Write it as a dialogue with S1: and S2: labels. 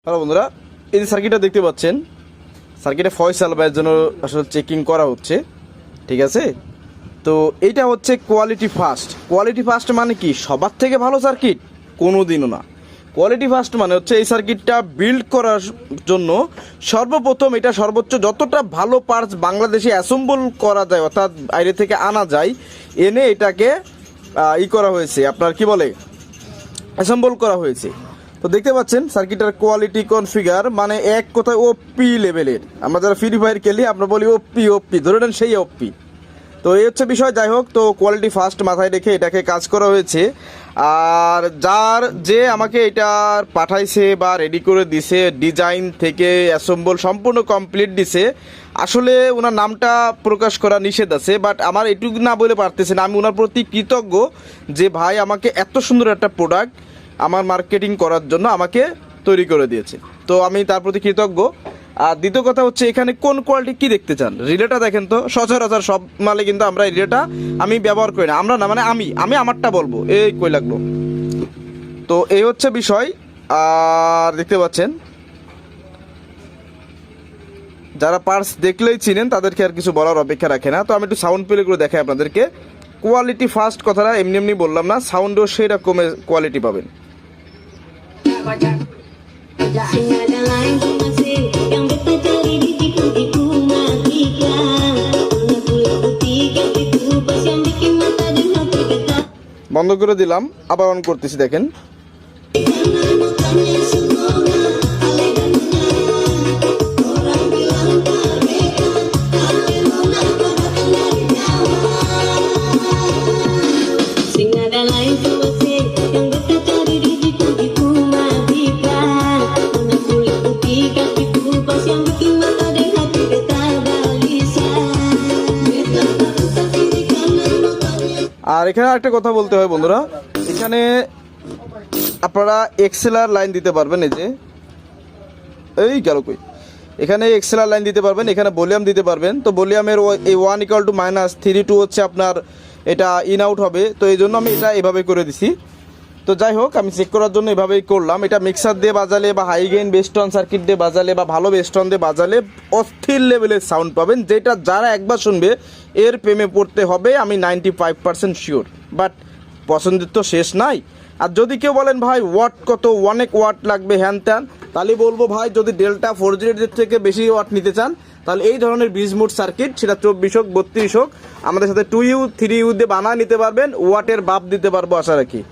S1: Hello বন্ধুরা, এই যে সার্কিটটা দেখতে পাচ্ছেন, সার্কিটে ফয়সাল ভাইয়ের জন্য আসলে চেকিং করা হচ্ছে। ঠিক আছে, তো এইটা হচ্ছে কোয়ালিটি ফার্স্ট। কোয়ালিটি ফার্স্ট মানে কি সবার থেকে ভালো সার্কিট? কোনো দিনও না। কোয়ালিটি ফার্স্ট মানে হচ্ছে এই সার্কিটটা বিল্ড করার জন্য সর্বপ্রথম এটা সর্বোচ্চ যতটা ভালো পার্টস বাংলাদেশে অ্যাসেম্বল করা যায়, অর্থাৎ বাইরে থেকে আনা যায়, এনে এটাকে করা হয়েছে, আপনার কি বলে, অ্যাসেম্বল করা হয়েছে। তো দেখতে পাচ্ছেন সার্কিটের কোয়ালিটি কনফিগার মানে এক কথায় ওপি লেভেলের। আমরা যারা ফ্রি ফায়ার খেলি আমরা বলি ওপি ধরে নেন, সেই ওপি। তো এই হচ্ছে বিষয়। যাই হোক, তো কোয়ালিটি ফার্স্ট মাথায় রেখে এটাকে কাজ করা হয়েছে। আর যে আমাকে এটা পাঠাইছে বা রেডি করে দিছে, ডিজাইন থেকে অ্যাসেম্বল সম্পূর্ণ কমপ্লিট দিছে, আসলে ওনার নামটা প্রকাশ করা নিষেধ আছে, বাট আমার এটুকু না বলে পারতেছে না। আমি ওনার প্রতি কৃতজ্ঞ যে ভাই আমাকে এত সুন্দর একটা প্রোডাক্ট আমার মার্কেটিং করার জন্য আমাকে তৈরি করে দিয়েছে। তো আমি তার প্রতি কৃতজ্ঞ। আর দ্বিতীয় কথা হচ্ছে, এখানে কোন কোয়ালিটি কি দেখতে চান, রিলেটা দেখেন তো। সচরাচর সব মালে কিন্তু আমরা এই রিলেটা আমি ব্যবহার করি না, আমরা না মানে আমি আমারটা বলবো, এই কই লাগলো। তো এই হচ্ছে বিষয়। আর দেখতে পাচ্ছেন যারা পার্টস দেখলেই চিনেন তাদেরকে আর কিছু বলার অপেক্ষা রাখে না। তো আমি একটু সাউন্ড প্লে করে দেখাই আপনাদেরকে। কোয়ালিটি ফার্স্ট কথাটা এমনি এমনি বললাম না, সাউন্ডও সেই রকমের কোয়ালিটি পাবেন। বন্ধ করে দিলাম, আবার অন করতেছি, দেখেন। আর এখানে একটা কথা বলতে হয় বন্ধুরা, এখানে আপনারা এক্সেলার লাইন দিতে পারবেন। এই যে এই গেল কই, এখানে এক্সেলার লাইন দিতে পারবেন, এখানে ভলিউম দিতে পারবেন। তো ভলিউমের এই 1 = -3 2 হচ্ছে আপনার এটা ইন আউট হবে। তো এই জন্য আমি এটা এভাবে করে দিছি। তো যাই হোক, আমি চেক করার জন্য এভাবেই করলাম। এটা মিক্সার দিয়ে বাজালে বা হাই গেইন বেস্টন সার্কিট দিয়ে বাজালে বা ভালো বেস্টন দিয়ে বাজালে অস্থির লেভেলের সাউন্ড পাবেন, যেটা যারা একবার শুনবে এর প্রেমে পড়তে হবে, আমি 95% শিওর। বাট পছন্দের তো শেষ নাই। আর যদি কেউ বলেন ভাই ওয়াট কত, অনেক ওয়াট লাগবে হ্যান ত্যান, তাহলে বলবো ভাই যদি ডেল্টা 4G থেকে বেশি ওয়াট নিতে চান তাহলে এই ধরনের 20 মোড সার্কিট, সেটা 24 হোক 32 হোক, আমাদের সাথে 2U 3U দিয়ে বানায় নিতে পারবেন। ওয়াটের বাপ দিতে পারবো আশা রাখি।